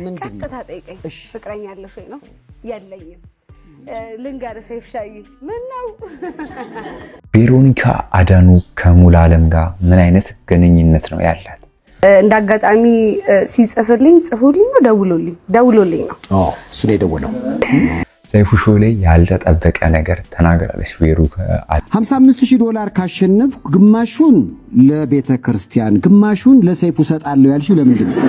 ምንድነው ከተጠይቀኝ ፍቅረኛ ያለሽ ወይ ነው ያለኝም ልንጋር ሰይፍ ሻይ ምን ነው ቬሮኒካ አዳኑ ከሙሉዓለም ጋር ምን አይነት ግንኙነት ነው ያላት? እንዳጋጣሚ ሲጽፍልኝ ጽፉልኝ ነው ደውሎልኝ ነው እሱ ነው የደወለው። ሰይፉ ሾው ላይ ያልተጠበቀ ነገር ተናግራለች። ቬሮኒካ $55,000 ካሸነፍኩ ግማሹን ለቤተ ክርስቲያን ግማሹን ለሰይፉ ሰጣለሁ ያልሽው ለምንድን ነው?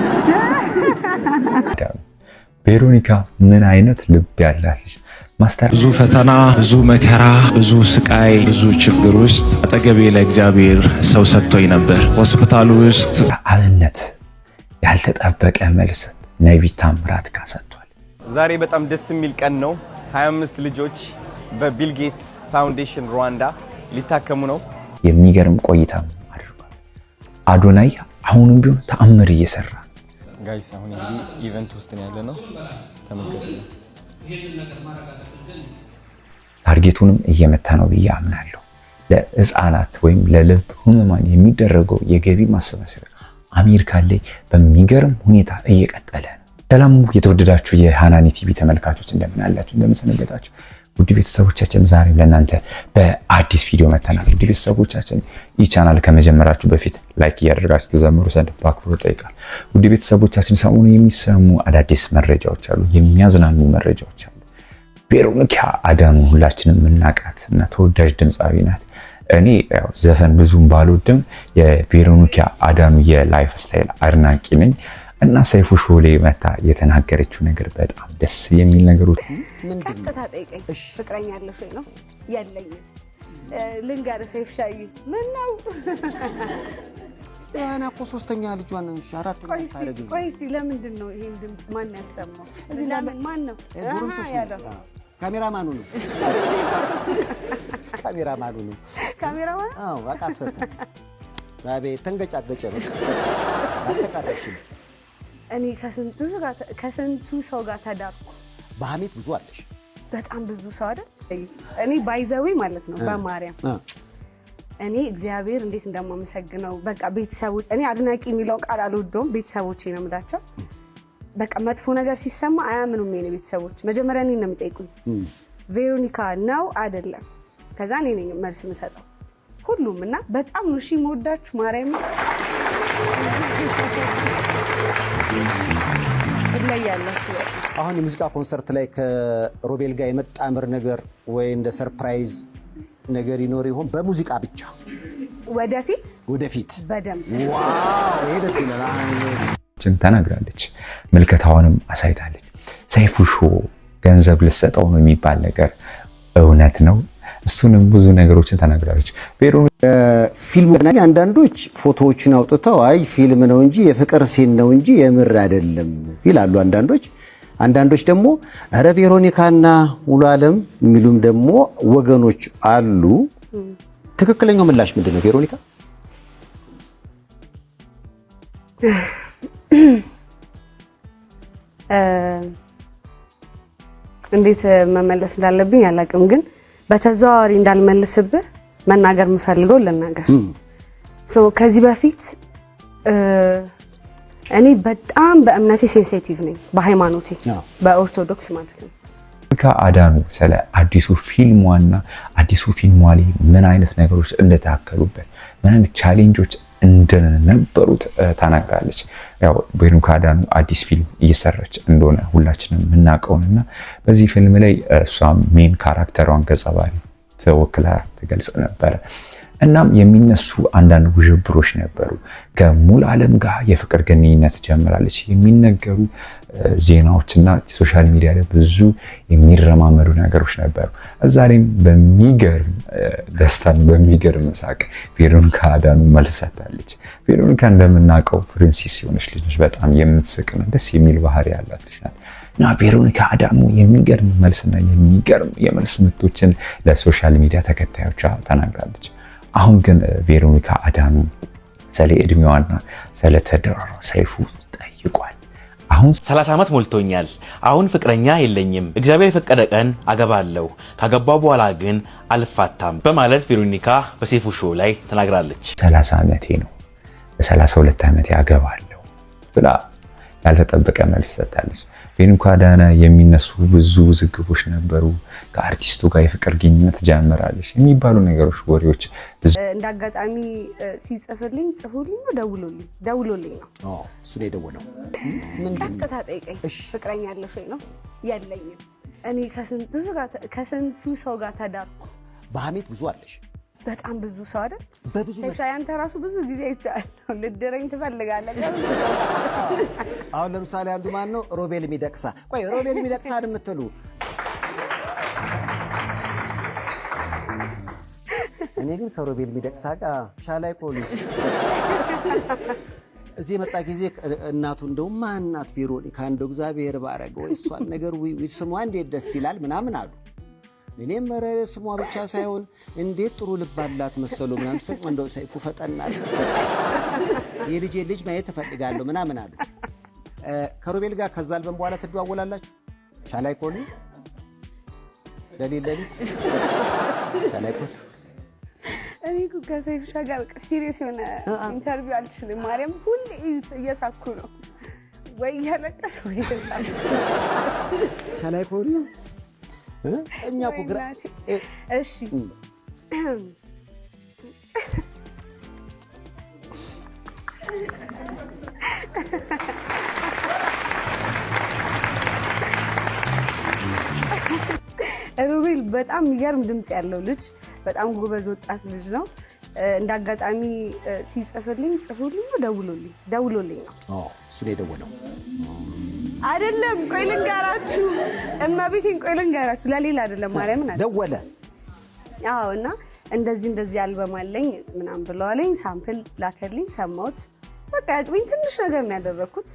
ቬሮኒካ ምን አይነት ልብ ያላት ልጅ ማስተር ብዙ ፈተና ብዙ መከራ ብዙ ስቃይ ብዙ ችግር ውስጥ አጠገቤ ለእግዚአብሔር ሰው ሰጥቶኝ ነበር። ሆስፒታል ውስጥ አብነት ያልተጠበቀ መልስ ነብይ ታምራት ጋር ሰጥቷል። ዛሬ በጣም ደስ የሚል ቀን ነው። 25 ልጆች በቢል ጌትስ ፋውንዴሽን ሩዋንዳ ሊታከሙ ነው። የሚገርም ቆይታ አድርጓል። አዶናይ አሁንም ቢሆን ተአምር እየሰራ ጋይስ አሁን እንግዲህ ኢቨንት ውስጥ ያለ ነው። ተመልከቱ። ታርጌቱንም እየመታ ነው ብዬ አምናለሁ። ለህፃናት ወይም ለልብ ህሙማን የሚደረገው የገቢ ማሰባሰቢያ አሜሪካ ላይ በሚገርም ሁኔታ እየቀጠለ ነው። ሰላም የተወደዳችሁ የሃናኒ ቲቪ ተመልካቾች እንደምን አላችሁ? እንደምን ሰነበታችሁ? ውድ ቤተሰቦቻችን ዛሬ ለእናንተ በአዲስ ቪዲዮ መተናል። ውድ ቤተሰቦቻችን ይህ ቻናል ከመጀመራችሁ በፊት ላይክ እያደረጋችሁ ተዘምሩ ዘንድ በአክብሮት ጠይቃለሁ። ውድ ቤተሰቦቻችን ሰሞኑን የሚሰሙ አዳዲስ መረጃዎች አሉ፣ የሚያዝናኑ መረጃዎች አሉ። ቬሮኒካ አዳኑ ሁላችንም የምናውቃት እና ተወዳጅ ድምፃዊ ናት። እኔ ያው ዘፈን ብዙም ባልወድም የቬሮኒካ አዳኑ የላይፍ ስታይል አድናቂ ነኝ እና ሰይፉ ሾው ላይ መታ የተናገረችው ነገር በጣም ደስ የሚል ነገሮች ምንድነው? ከተጠይቀኝ ፍቅረኛ ያለሽ ወይ ነው ያለኝም ልንጋር ሰይፍ ሻይ ምን ነው ያና እኮ ሶስተኛ ልጇን አራተኛ ታረግዝ። ቆይ እስቲ ለምንድን ነው ይሄን ድምጽ ማን ያሰማው? ለምን ማን ነው ያለው? ካሜራማኑ ነው። ካሜራማኑ ነው። ካሜራማን አዎ አቃሰተ ባቤ ተንገጫገጨ ነው። አተቃረሽኝ እኔ ከስንቱ ሰው ጋር ተዳርኩ። በሐሜት ብዙ አለሽ፣ በጣም ብዙ ሰው አይደል? እኔ ባይዘዌ ማለት ነው በማርያም እኔ እግዚአብሔር እንዴት እንደማመሰግነው በቃ ቤተሰቦች እኔ አድናቂ የሚለው ቃል አልወደውም። ቤተሰቦቼ ነው የምላቸው። በቃ መጥፎ ነገር ሲሰማ አያምኑም። የኔ ቤተሰቦች መጀመሪያ እኔን ነው የሚጠይቁኝ፣ ቬሮኒካ ነው አይደለም? ከዛ እኔ ነኝ መልስ የምሰጠው ሁሉም። እና በጣም ነው እሺ የምወዳችሁ ማርያም አሁን የሙዚቃ ኮንሰርት ላይ ከሮቤል ጋር የመጣመር ነገር ወይ እንደ ሰርፕራይዝ ነገር ይኖር ይሆን? በሙዚቃ ብቻ ወደፊት በደንብ ዋው ሄደት ይላል ተናግራለች። ምልከታውንም አሳይታለች። ሰይፉ ሾው ገንዘብ ልሰጠው ነው የሚባል ነገር እውነት ነው? እሱንም ብዙ ነገሮችን ተናግራለች። ፊልሙ ላይ አንዳንዶች ፎቶዎችን አውጥተው አይ ፊልም ነው እንጂ የፍቅር ሲን ነው እንጂ የምር አይደለም ይላሉ። አንዳንዶች ደግሞ ኧረ ቬሮኒካና ሙሉዓለም የሚሉም ደግሞ ወገኖች አሉ። ትክክለኛው ምላሽ ምንድነው? ቬሮኒካ እንዴት መመለስ እንዳለብኝ አላውቅም፣ ግን በተዘዋዋሪ እንዳልመልስብህ መናገር የምፈልገው ልናገር። ከዚህ በፊት እኔ በጣም በእምነቴ ሴንሲቲቭ ነኝ፣ በሃይማኖቴ በኦርቶዶክስ ማለት ነው። ቬሮኒካ አዳኑ ስለ አዲሱ ፊልሟና አዲሱ ፊልሟ ላይ ምን አይነት ነገሮች እንደታከሉበት ምን አይነት ቻሌንጆች እንደነበሩት ተናግራለች። ያው ቬሮኒካ አዳኑ አዲስ ፊልም እየሰራች እንደሆነ ሁላችንም የምናውቀውና በዚህ ፊልም ላይ እሷም ሜን ካራክተሯን ገጸ ባህሪ ተወክላ ትገልጽ ነበር። እናም የሚነሱ አንዳንድ ውዥብሮች ነበሩ። ከሙሉዓለም ጋር የፍቅር ግንኙነት ጀምራለች የሚነገሩ ዜናዎችና ሶሻል ሚዲያ ላይ ብዙ የሚረማመዱ ነገሮች ነበሩ። እዛሬም በሚገርም ደስታን በሚገርም ሳቅ ቬሮኒካ አዳኑ መልስ ሰጥታለች። ቬሮኒካ እንደምናውቀው ፕሪንሴስ የሆነች ልጅ ነች። በጣም የምትስቅና ደስ የሚል ባህሪ ያላት ልጅ ናት። እና ቬሮኒካ አዳኑ የሚገርም መልስና የሚገርም የመልስ ምቶችን ለሶሻል ሚዲያ ተከታዮቿ ተናግራለች። አሁን ግን ቬሮኒካ አዳኑ ስለ እድሜዋና ስለ ትዳሯ ሰይፉ ጠይቋል። አሁን 30 ዓመት ሞልቶኛል። አሁን ፍቅረኛ የለኝም። እግዚአብሔር የፈቀደ ቀን አገባለሁ። ካገባው በኋላ ግን አልፋታም በማለት ቬሮኒካ በሰይፉ ሾው ላይ ተናግራለች። 30 ዓመቴ ነው፣ በ32 ዓመቴ አገባለሁ ብላ ያልተጠበቀ መልስ ሰጥታለች። ቬሮኒካ አዳነ የሚነሱ ብዙ ውዝግቦች ነበሩ። ከአርቲስቱ ጋር የፍቅር ግንኙነት ጀምራለች የሚባሉ ነገሮች፣ ወሬዎች እንዳጋጣሚ ሲጽፍልኝ ጽፉልኝ ደውሎልኝ ነው እሱ ነው የደወለው። ቀጥታ ጠይቀኝ ፍቅረኛ ያለሽ ወይ ነው ያለኝም። እኔ ከስንቱ ሰው ጋር ተዳርኩ። በሐሜት ብዙ አለሽ፣ በጣም ብዙ ሰው አይደል? በብዙ አንተ ራሱ ብዙ ጊዜ ይቻላል ልድረኝ ትፈልጋለህ። አሁን ለምሳሌ አንዱ ማን ነው? ሮቤል ሚደቅሳ። ቆይ ሮቤል ሚደቅሳን የምትሉ እኔ ግን ከሮቤል ሚደቅሳ ጋር ሻላይ ፖሊስ እዚህ የመጣ ጊዜ እናቱ እንደው ማናት ቬሮኒካ እንደው እግዚአብሔር ባረገው እሷን ነገር ስሟ እንዴት ደስ ይላል ምናምን አሉ። እኔም ስሟ ብቻ ሳይሆን እንዴት ጥሩ ልብ አላት መሰሉ ምናምን ስል እንደው ሰይፉ ፈጠናሽ የልጄ ልጅ ማየት እፈልጋለሁ ምናምን አሉ። ከሮቤል ጋር ከዛ አልበም በኋላ ትደዋወላላችሁ? ሻላይ ኮኒ ለሌለኝ ሻላይ ኮኒ እኔ ከሰይፉ ጋር ሲሪየስ የሆነ ኢንተርቪው አልችልም። ማርያም ሁሌ እየሳኩ ነው ወይ እያለቀስ ወይ ተጣጣ ሻላይ ኮኒ እኛ ፕሮግራም እሺ ሮቤል በጣም የሚገርም ድምጽ ያለው ልጅ፣ በጣም ጎበዝ ወጣት ልጅ ነው። እንዳጋጣሚ ሲጽፍልኝ ጽፉልኝ ደውሎልኝ ነው እሱ ነው የደወለው አይደለም። ቆይ ልንገራችሁ እመቤቴን፣ ቆይ ልንገራችሁ ለሌላ አይደለም። ማርያምን ደወለ። አዎ እና እንደዚህ አልበም አለኝ ምናምን ብለዋለኝ። ሳምፕል ላከልኝ፣ ሰማሁት። በቃ ያጥብኝ ትንሽ ነገር ነው ያደረኩት።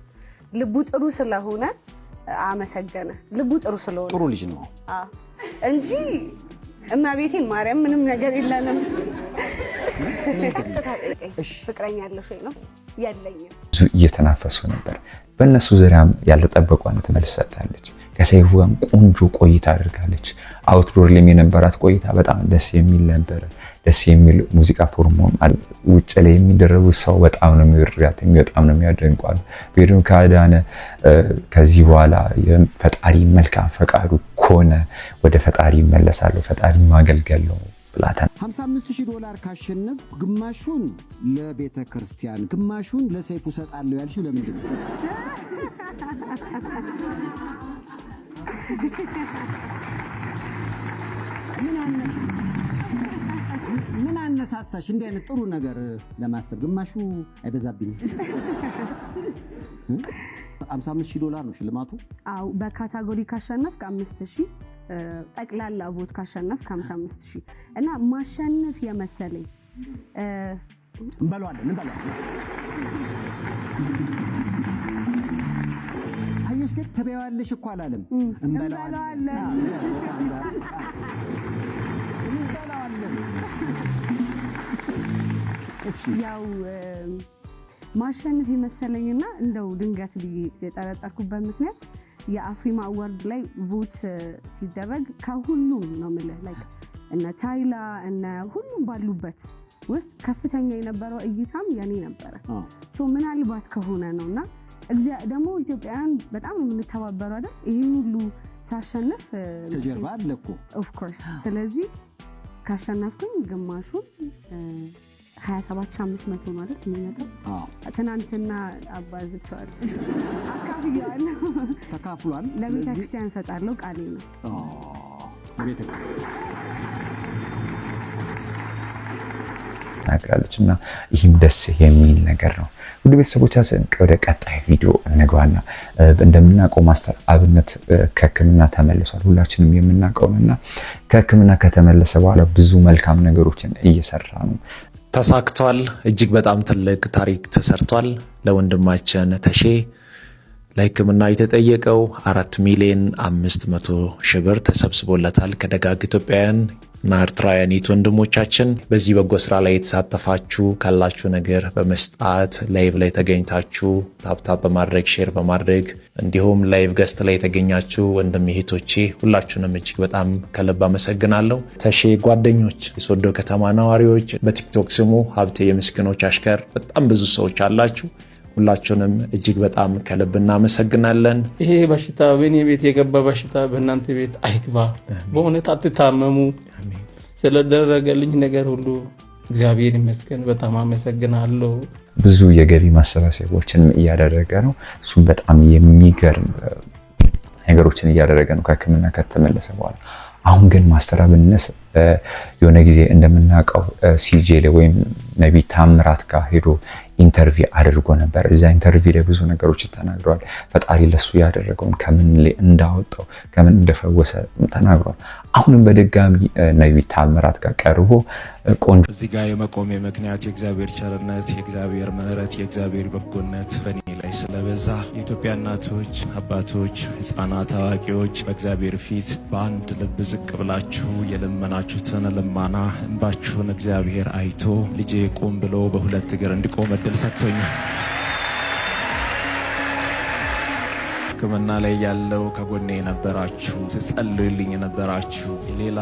ልቡ ጥሩ ስለሆነ አመሰገነ። ልቡ ጥሩ ስለሆነ ጥሩ ልጅ ነው እንጂ እመቤቴን ማርያም ምንም ነገር የለንም። ፍቅረኛ ያለሽ ወይ ነው ያለኝም። እየተናፈሱ ነበር። በእነሱ ዙሪያም ያልተጠበቁ አይነት መልስ ሰጥታለች። ከሰይፉ ጋርም ቆንጆ ቆይታ አድርጋለች። አውትዶር ላይ የነበራት ቆይታ በጣም ደስ የሚል ነበረ። ደስ የሚል ሙዚቃ ፎርሞም ውጭ ላይ የሚደረጉ ሰው በጣም ነው የሚወዳት፣ በጣም ነው የሚያደንቋት። ቬሮኒካ አዳነ ከዚህ በኋላ የፈጣሪ መልካም ፈቃዱ ከሆነ ወደ ፈጣሪ ይመለሳለሁ፣ ፈጣሪ ማገልገል ነው ብላታል። $55,000 ካሸነፍ ግማሹን ለቤተ ክርስቲያን ግማሹን ለሰይፉ ሰጣለሁ ያልሽው ለምንድን ነው? ምን አነሳሳሽ እንዲህ አይነት ጥሩ ነገር ለማሰብ? ግማሹ አይበዛብኝም? $55,000 ነው ሽልማቱ። አዎ በካታጎሪ ካሸነፍክ 5,000፣ ጠቅላላ ቮት ካሸነፍክ 55,000 እና ማሸነፍ የመሰለኝ እንበለዋለን። አየሽ ግን ትበያለሽ እኮ አላለም። እንበለዋለን። ያው ማሸነፍ የመሰለኝና እንደው ድንገት ብዬ የጠረጠርኩበት ምክንያት የአፍሪማ አዋርድ ላይ ቮት ሲደረግ ከሁሉም ነው የምልህ ላይክ እነ ታይላ እነ ሁሉም ባሉበት ውስጥ ከፍተኛ የነበረው እይታም የኔ ነበረ። ምናልባት ከሆነ ነውና ደግሞ ኢትዮጵያውያን በጣም የምንተባበረው አይደል? ይሄን ሁሉ ሳሸነፍ ከጀርባ አለ እኮ ኦፍ ኮርስ። ስለዚህ ካሸነፍኩኝ ግማሹን 27,500 ማለት የሚመጣው ትናንትና አባዝቸዋለሁ፣ አካፍያለሁ፣ ተካፍሏል። ለቤተ ክርስቲያን ሰጣለሁ፣ ቃሌ ነው። ናግራለች እና ይህም ደስ የሚል ነገር ነው። ውድ ቤተሰቦቻችን ወደ ቀጣይ ቪዲዮ እንግባና እንደምናውቀው ማስተር አብነት ከሕክምና ተመልሷል። ሁላችንም የምናውቀውና ከሕክምና ከተመለሰ በኋላ ብዙ መልካም ነገሮችን እየሰራ ነው። ተሳክቷል። እጅግ በጣም ትልቅ ታሪክ ተሰርቷል። ለወንድማችን ተሼ ለሕክምና የተጠየቀው 4,500,000 ብር ተሰብስቦለታል ከደጋግ ኢትዮጵያውያን እና ኤርትራውያን ወንድሞቻችን። በዚህ በጎ ስራ ላይ የተሳተፋችሁ ካላችሁ ነገር በመስጣት ላይቭ ላይ ተገኝታችሁ ታፕታፕ በማድረግ ሼር በማድረግ እንዲሁም ላይቭ ገስት ላይ የተገኛችሁ ወንድም እህቶቼ ሁላችሁንም እጅግ በጣም ከልብ አመሰግናለሁ። ተሼ ጓደኞች፣ የሶዶ ከተማ ነዋሪዎች፣ በቲክቶክ ስሙ ሀብቴ የምስኪኖች አሽከር በጣም ብዙ ሰዎች አላችሁ። ሁላችሁንም እጅግ በጣም ከልብ እናመሰግናለን። ይሄ በሽታ በእኔ ቤት የገባ በሽታ በእናንተ ቤት አይግባ። በእውነት አትታመሙ። ስለደረገልኝ ነገር ሁሉ እግዚአብሔር ይመስገን። በጣም አመሰግናለሁ። ብዙ የገቢ ማሰባሰቦችን እያደረገ ነው። እሱም በጣም የሚገርም ነገሮችን እያደረገ ነው ከሕክምና ከተመለሰ በኋላ። አሁን ግን ማስተር አብነት የሆነ ጊዜ እንደምናውቀው ሲጄ ላይ ወይም ነቢይ ታምራት ጋር ሄዶ ኢንተርቪው አድርጎ ነበር። እዛ ኢንተርቪው ላይ ብዙ ነገሮች ተናግሯል። ፈጣሪ ለሱ ያደረገውን ከምን ላይ እንዳወጣው ከምን እንደፈወሰ ተናግሯል። አሁንም በድጋሚ ነቢይ ታምራት ጋር ቀርቦ ቆንጆ እዚህ ጋር የመቆሜ ምክንያት የእግዚአብሔር ቸርነት፣ የእግዚአብሔር ምሕረት፣ የእግዚአብሔር በጎነት በእኔ ላይ ስለበዛ የኢትዮጵያ እናቶች፣ አባቶች፣ ሕፃናት፣ አዋቂዎች በእግዚአብሔር ፊት በአንድ ልብ ዝቅ ብላችሁ የለመናችሁትን ልመና እንባችሁን እግዚአብሔር አይቶ ልጄ ቁም ብሎ በሁለት እግር እንዲቆም እድል ሰጥቶኛል። ሕክምና ላይ ያለው ከጎኔ የነበራችሁ ስትጸልዩልኝ የነበራችሁ የሌላ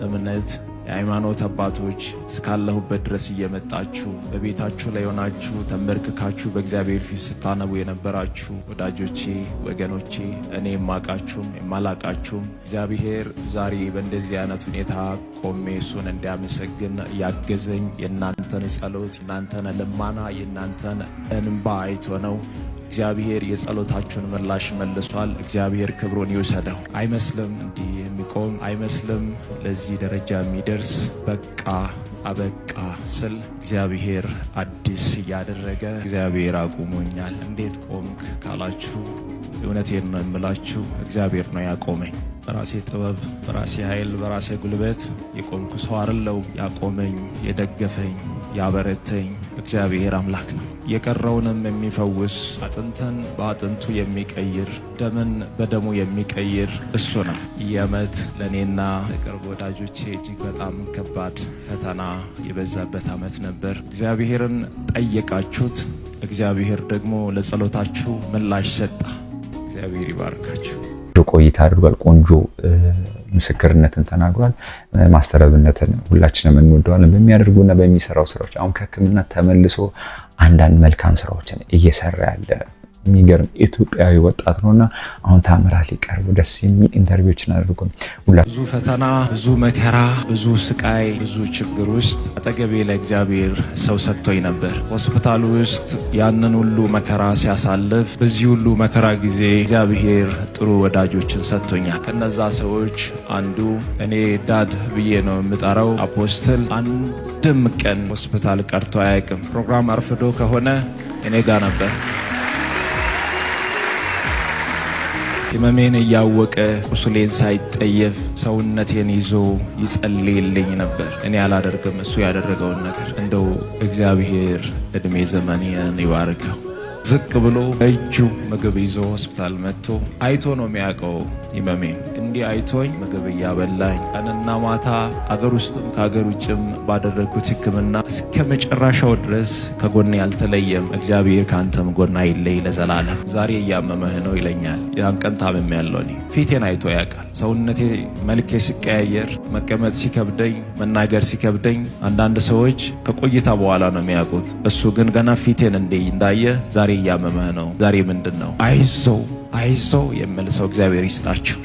እምነት የሃይማኖት አባቶች እስካለሁበት ድረስ እየመጣችሁ በቤታችሁ ላይ ሆናችሁ ተንበርክካችሁ በእግዚአብሔር ፊት ስታነቡ የነበራችሁ ወዳጆቼ፣ ወገኖቼ፣ እኔ የማቃችሁም የማላቃችሁም እግዚአብሔር ዛሬ በእንደዚህ አይነት ሁኔታ ቆሜ እሱን እንዲያመሰግን ያገዘኝ የእናንተን ጸሎት፣ የእናንተን ልመና፣ የእናንተን እንባ አይቶ ነው። እግዚአብሔር የጸሎታችሁን ምላሽ መልሷል። እግዚአብሔር ክብሩን ይውሰደው። አይመስልም እንዲህ የሚቆም አይመስልም ለዚህ ደረጃ የሚደርስ በቃ አበቃ ስል እግዚአብሔር አዲስ እያደረገ እግዚአብሔር አቁሞኛል። እንዴት ቆምክ ካላችሁ እውነቴን ነው የምላችሁ፣ እግዚአብሔር ነው ያቆመኝ። በራሴ ጥበብ፣ በራሴ ኃይል፣ በራሴ ጉልበት የቆምኩ ሰው አይደለሁም። ያቆመኝ፣ የደገፈኝ፣ ያበረተኝ እግዚአብሔር አምላክ ነው። የቀረውንም የሚፈውስ አጥንትን በአጥንቱ የሚቀይር ደምን በደሙ የሚቀይር እሱ ነው። ይህ ዓመት ለእኔና ለቅርብ ወዳጆቼ እጅግ በጣም ከባድ ፈተና የበዛበት ዓመት ነበር። እግዚአብሔርን ጠየቃችሁት፣ እግዚአብሔር ደግሞ ለጸሎታችሁ ምላሽ ሰጠ። እግዚአብሔር ይባርካችሁ። ቆይታ አድርጓል። ቆንጆ ምስክርነትን ተናግሯል። ማስተር አብነትን ሁላችንም እንወደዋለን በሚያደርጉና በሚሰራው ስራዎች። አሁን ከሕክምና ተመልሶ አንዳንድ መልካም ስራዎችን እየሰራ ያለ የሚገርም ኢትዮጵያዊ ወጣት ነውና አሁን ታምራት ሊቀርቡ ደስ የሚል ኢንተርቪዎችን አድርጎ ብዙ ፈተና፣ ብዙ መከራ፣ ብዙ ስቃይ፣ ብዙ ችግር ውስጥ አጠገቤ ለእግዚአብሔር ሰው ሰጥቶኝ ነበር። ሆስፒታል ውስጥ ያንን ሁሉ መከራ ሲያሳልፍ በዚህ ሁሉ መከራ ጊዜ እግዚአብሔር ጥሩ ወዳጆችን ሰጥቶኛል። ከነዛ ሰዎች አንዱ እኔ ዳድ ብዬ ነው የምጠራው አፖስትል አንድም ቀን ሆስፒታል ቀርቶ አያውቅም። ፕሮግራም አርፍዶ ከሆነ እኔ ጋር ነበር። ህመሜን እያወቀ ቁስሌን ሳይጠየፍ ሰውነቴን ይዞ ይጸልይልኝ ነበር። እኔ አላደርግም እሱ ያደረገውን ነገር። እንደው እግዚአብሔር እድሜ ዘመኔን ይባርከው። ዝቅ ብሎ እጁ ምግብ ይዞ ሆስፒታል መጥቶ አይቶ ነው የሚያውቀው ህመሜ። እንዲህ አይቶኝ ምግብ እያበላኝ ቀንና ማታ አገር ውስጥም ከአገር ውጭም ባደረግኩት ሕክምና እስከ መጨረሻው ድረስ ከጎኔ አልተለየም። እግዚአብሔር ከአንተም ጎን አይለይ ለዘላለም። ዛሬ እያመመህ ነው ይለኛል። ያን ቀን ታምሜ ያለው እኔ ፊቴን አይቶ ያውቃል። ሰውነቴ መልኬ ሲቀያየር፣ መቀመጥ ሲከብደኝ፣ መናገር ሲከብደኝ አንዳንድ ሰዎች ከቆይታ በኋላ ነው የሚያውቁት። እሱ ግን ገና ፊቴን እንዳየ ዛሬ እያመመህ ነው፣ ዛሬ ምንድን ነው? አይዞ የሚል ሰው እግዚአብሔር ይስጣችሁ።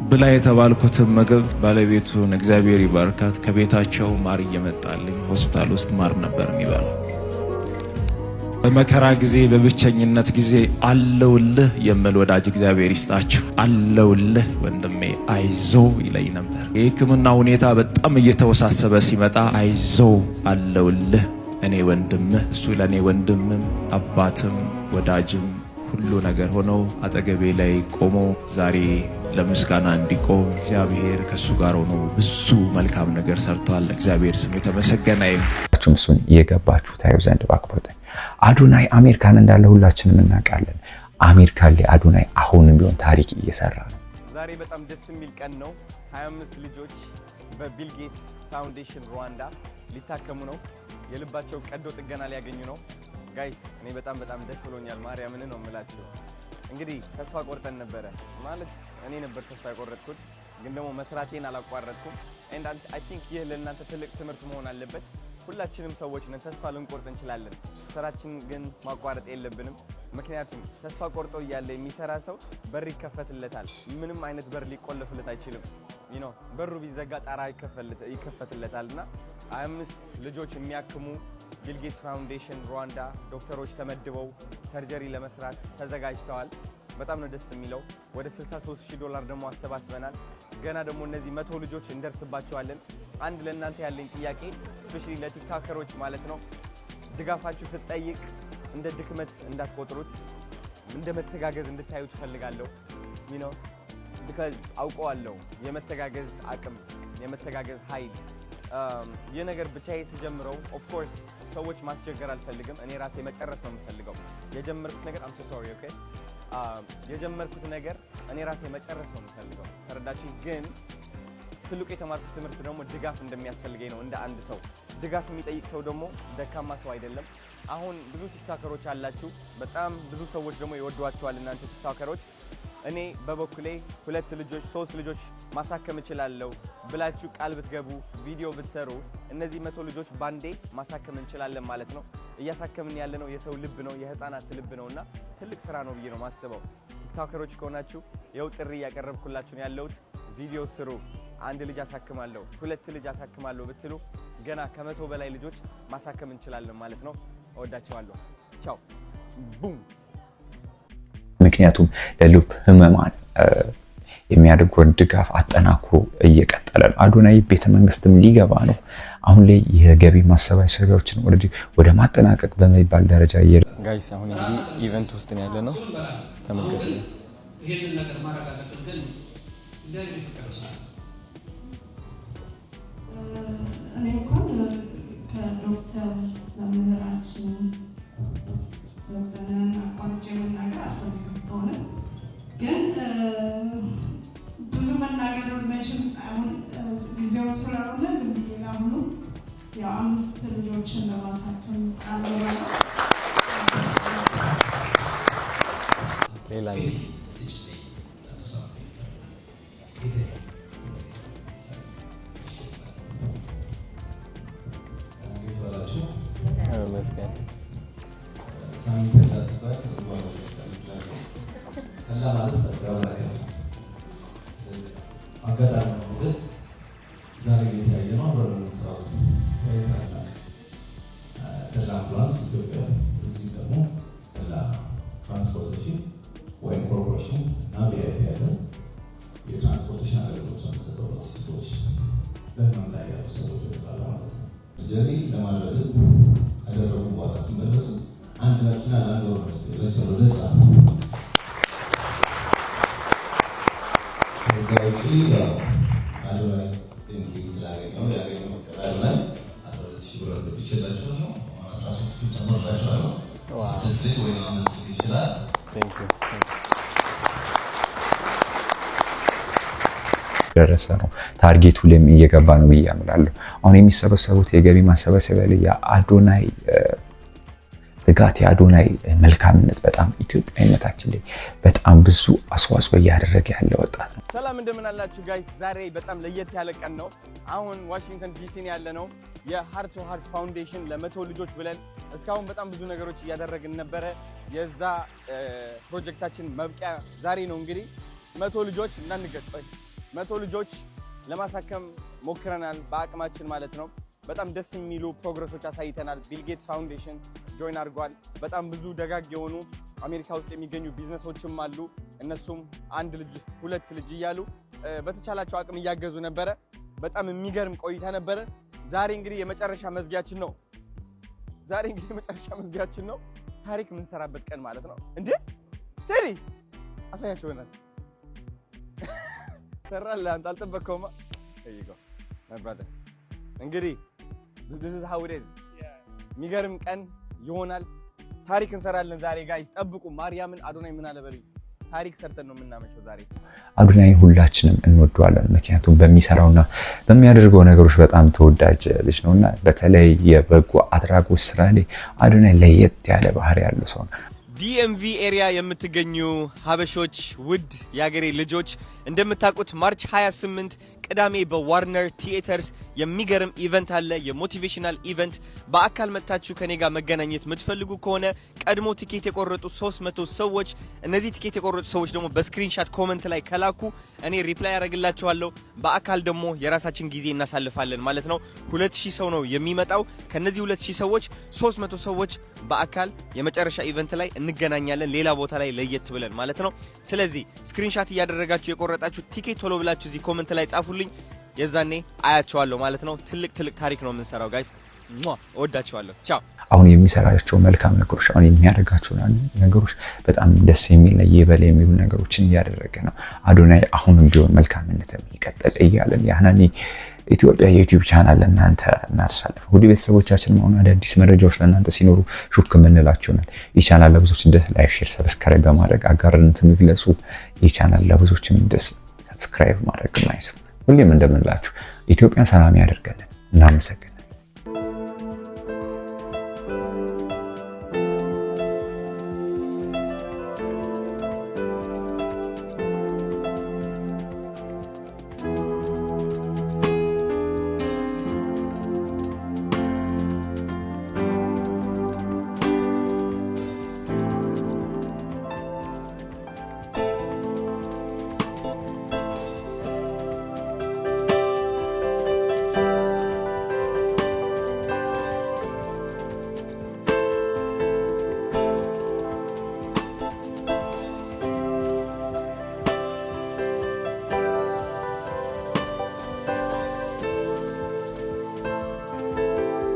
ብላ የተባልኩትን ምግብ ባለቤቱን እግዚአብሔር ይባርካት ከቤታቸው ማር እየመጣልኝ ሆስፒታል ውስጥ ማር ነበር የሚበላው። በመከራ ጊዜ በብቸኝነት ጊዜ አለውልህ የሚል ወዳጅ እግዚአብሔር ይስጣችሁ። አለውልህ ወንድሜ አይዞ ይለኝ ነበር። የሕክምና ሁኔታ በጣም እየተወሳሰበ ሲመጣ አይዞ አለውልህ እኔ ወንድምህ፣ እሱ ለእኔ ወንድምም አባትም ወዳጅም ሁሉ ነገር ሆነው አጠገቤ ላይ ቆሞ ዛሬ ለምስጋና እንዲቆም እግዚአብሔር ከሱ ጋር ሆኖ ብዙ መልካም ነገር ሰርቷል። እግዚአብሔር ስም የተመሰገነ ይሁን። እሱን እየገባችሁ ታዩ ዘንድ ባክብሮት። አዶናይ አሜሪካን እንዳለ ሁላችንም እናውቃለን። አሜሪካን ላይ አዶናይ አሁንም ቢሆን ታሪክ እየሰራ ነው። ዛሬ በጣም ደስ የሚል ቀን ነው። 25 ልጆች በቢል ጌትስ ፋውንዴሽን ሩዋንዳ ሊታከሙ ነው። የልባቸው ቀዶ ጥገና ሊያገኙ ነው። ጋይስ እኔ በጣም ደስ ብሎኛል። ማርያምን ነው የምላችሁ። እንግዲህ ተስፋ ቆርጠን ነበረ ማለት እኔ ነበር ተስፋ የቆረጥኩት። ግን ደግሞ መስራቴን አላቋረጥኩም። and I think ይህ ለእናንተ ትልቅ ትምህርት መሆን አለበት። ሁላችንም ሰዎች ነን፣ ተስፋ ልንቆርጥ እንችላለን። ስራችን ግን ማቋረጥ የለብንም። ምክንያቱም ተስፋ ቆርጦ እያለ የሚሰራ ሰው በር ይከፈትለታል። ምንም አይነት በር ሊቆለፍለት አይችልም። በሩ ቢዘጋ ጣራ ይከፈትለታልና 25 ልጆች የሚያክሙ ቢል ጌትስ ፋውንዴሽን ሩዋንዳ ዶክተሮች ተመድበው ሰርጀሪ ለመስራት ተዘጋጅተዋል። በጣም ነው ደስ የሚለው። ወደ $63,000 ደግሞ አሰባስበናል። ገና ደግሞ እነዚህ 100 ልጆች እንደርስባቸዋለን። አንድ ለእናንተ ያለኝ ጥያቄ ስፔሻሊ ለቲክቶከሮች ማለት ነው፣ ድጋፋችሁ ስትጠይቅ እንደ ድክመት እንዳትቆጥሩት፣ እንደ መተጋገዝ እንድታዩት ፈልጋለሁ። because አውቀዋለሁ የመተጋገዝ አቅም፣ የመተጋገዝ ኃይል። የነገር ብቻዬ ሲጀምረው ኦፍ ኮርስ ሰዎች ማስቸገር አልፈልግም። እኔ ራሴ መጨረስ ነው የምፈልገው። የጀመርኩት ነገር I'm so sorry okay የጀመርኩት ነገር እኔ ራሴ መጨረስ ነው የምፈልገው። ተረዳችኝ? ግን ትልቁ የተማርኩት ትምህርት ደግሞ ድጋፍ እንደሚያስፈልገኝ ነው። እንደ አንድ ሰው ድጋፍ የሚጠይቅ ሰው ደግሞ ደካማ ሰው አይደለም። አሁን ብዙ ቲክቶከሮች አላችሁ፣ በጣም ብዙ ሰዎች ደግሞ ይወዷቸዋል እናንተ ቲክቶከሮች። እኔ በበኩሌ 2 ልጆች 3 ልጆች ማሳከም እችላለሁ ብላችሁ ቃል ብትገቡ ቪዲዮ ብትሰሩ እነዚህ 100 ልጆች ባንዴ ማሳከም እንችላለን ማለት ነው። እያሳከምን ያለነው የሰው ልብ ነው፣ የህፃናት ልብ ነውና ትልቅ ስራ ነው ብዬ ነው ማስበው። ቲክቶከሮች ከሆናችሁ የው ጥሪ ያቀረብኩላችሁ ያለውት ቪዲዮ ስሩ። 1 ልጅ አሳክማለሁ 2 ልጅ አሳክማለሁ ብትሉ ገና ከ100 በላይ ልጆች ማሳከም እንችላለን ማለት ነው። እወዳችኋለሁ። ቻው ቡም። ምክንያቱም ለልብ ህመማን የሚያደርገውን ድጋፍ አጠናክሮ እየቀጠለ ነው። አዶናይ ቤተ መንግስትም ሊገባ ነው። አሁን ላይ የገቢ ማሰባሰቢያዎችን ወደ ማጠናቀቅ በሚባል ደረጃ ጋይስ አሁን እንግዲህ ኢቨንት ውስጥ ነው ያለ ነው። ተመልከቱ። ይሄንን ነገር ማድረግ አለብን። ግን እግዚአብሔር ይፈቅዳል። እኔ እንኳን ከዶክተር ለምህራችን ዘበነን አቋርጬ መናገር አልፈልግም። ሆነ ግን ብዙ መናገር መቼም አሁን ጊዜው ስላልሆነ ዝም ብዬ አሁኑ ያው 5 ልጆችን ለማሳከም ቃል ሌላ መስገን ደረሰ ነው። ታርጌቱ ላይም እየገባ ነው ብዬ አምናለሁ። አሁን የሚሰበሰቡት የገቢ ማሰባሰቢያ ላይ የአዶናይ ትጋት፣ የአዶናይ መልካምነት በጣም ኢትዮጵያዊነታችን ላይ በጣም ብዙ አስተዋጽኦ እያደረገ ያለ ወጣት ነው። ሰላም እንደምን አላችሁ ጋይስ? ዛሬ በጣም ለየት ያለ ቀን ነው። አሁን ዋሽንግተን ዲሲ ነው ያለ ነው። የሃርት ቱ ሃርት ፋውንዴሽን ለ100 ልጆች ብለን እስካሁን በጣም ብዙ ነገሮች እያደረግን ነበረ። የዛ ፕሮጀክታችን መብቂያ ዛሬ ነው። እንግዲህ 100 ልጆች እንዳንገጭ 100 ልጆች ለማሳከም ሞክረናል፣ በአቅማችን ማለት ነው። በጣም ደስ የሚሉ ፕሮግረሶች አሳይተናል። ቢል ጌትስ ፋውንዴሽን ጆይን አድርጓል። በጣም ብዙ ደጋግ የሆኑ አሜሪካ ውስጥ የሚገኙ ቢዝነሶችም አሉ። እነሱም 1 ልጅ 2 ልጅ እያሉ በተቻላቸው አቅም እያገዙ ነበረ። በጣም የሚገርም ቆይታ ነበረ። ዛሬ እንግዲህ የመጨረሻ መዝጊያችን ነው። ታሪክ የምንሰራበት ቀን ማለት ነው። እንዴ ቴዲ አሳያቸው ይሆናል። ሰራለ አንተ አልጠበቀውማ። እይጎ ማይ ብራዘር እንግዲህ this is how it is የሚገርም ቀን ይሆናል። ታሪክ እንሰራለን ዛሬ ጋይስ ጠብቁ። ማርያምን አዶናይ ምን አለ በሉኝ። ታሪክ ሰርተን ነው የምናመሸው ዛሬ። አዶናይ ሁላችንም እንወደዋለን፣ ምክንያቱም በሚሰራውና በሚያደርገው ነገሮች በጣም ተወዳጅ ልጅ ነውና በተለይ የበጎ አድራጎት ስራ ላይ አዶናይ ለየት ያለ ባህሪ ያለው ሰው ነው። ዲኤምቪ ኤሪያ የምትገኙ ሀበሾች ውድ የሀገሬ ልጆች እንደምታውቁት ማርች 28 ቅዳሜ በዋርነር ቲያትርስ የሚገርም ኢቨንት አለ። የሞቲቬሽናል ኢቨንት በአካል መጥታችሁ ከኔ ጋር መገናኘት የምትፈልጉ ከሆነ ቀድሞ ቲኬት የቆረጡ 300 ሰዎች እነዚህ ቲኬት የቆረጡ ሰዎች ደግሞ በስክሪንሻት ኮመንት ላይ ከላኩ እኔ ሪፕላይ ያደርግላችኋለሁ። በአካል ደግሞ የራሳችን ጊዜ እናሳልፋለን ማለት ነው። 2000 ሰው ነው የሚመጣው። ከነዚህ 2000 ሰዎች 300 ሰዎች በአካል የመጨረሻ ኢቨንት ላይ እንገናኛለን፣ ሌላ ቦታ ላይ ለየት ብለን ማለት ነው። ስለዚህ ስክሪንሻት እያደረጋችሁ የቆረጣችሁ ቲኬት ቶሎ ብላችሁ እዚህ ኮመንት ላይ ጻፉልኝ። የዛኔ አያቸዋለሁ ማለት ነው። ትልቅ ታሪክ ነው የምንሰራው ጋይስ። እወዳቸዋለሁ። ቻው። አሁን የሚሰራቸው መልካም ነገሮች፣ አሁን የሚያደርጋቸው ነገሮች በጣም ደስ የሚል ይበል የሚሉ ነገሮችን እያደረገ ነው። አዶናይ አሁንም ቢሆን መልካምነትን ይቀጥል እያለን የሐናኒ ኢትዮጵያ የዩቲዩብ ቻናል ለእናንተ እናርሳለን። ውድ ቤተሰቦቻችን አሁን አዳዲስ መረጃዎች ለእናንተ ሲኖሩ ሹክ የምንላችሁናል። ይህ ቻናል ለብዙዎች እንደ ላይክ፣ ሼር፣ ሰብስክራይብ በማድረግ አጋርነትን ይግለጹ። ይህ ቻናል ለብዙዎችም እንደ ሰብስክራይብ ማድረግ ማይሰው ሁሌም እንደምንላችሁ ኢትዮጵያን ሰላም ያደርገልን። እናመሰግናለን።